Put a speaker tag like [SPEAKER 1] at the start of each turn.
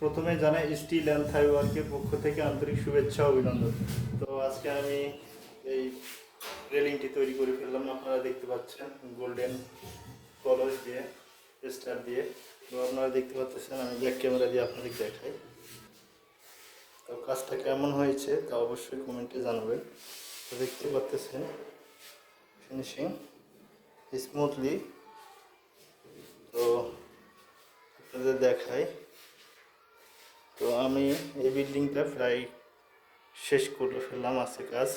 [SPEAKER 1] প্রথমে জানাই steel and থাই ওয়ার্কের পক্ষ থেকে আন্তরিক শুভেচ্ছা ও অভিনন্দন। তো আজকে আমি এই রেলিংটি তৈরি করে ফেললাম, আপনারা দেখতে পাচ্ছেন গোল্ডেন কলস দিয়ে, স্টার দিয়ে। তো আপনারা দেখতে পাচ্ছেন, আমি ব্যাক ক্যামেরা দিয়ে আপনাদের দেখাই। তো কাজটা কেমন হয়েছে তা অবশ্যই কমেন্টে জানাবেন। তো দেখতে পাচ্ছেন ফিনিশিং স্মুথলি। তো আপনাদের দেখাই। তো আমি এই বিল্ডিংটা প্রায় শেষ করে ফেললাম, আছে কাজ।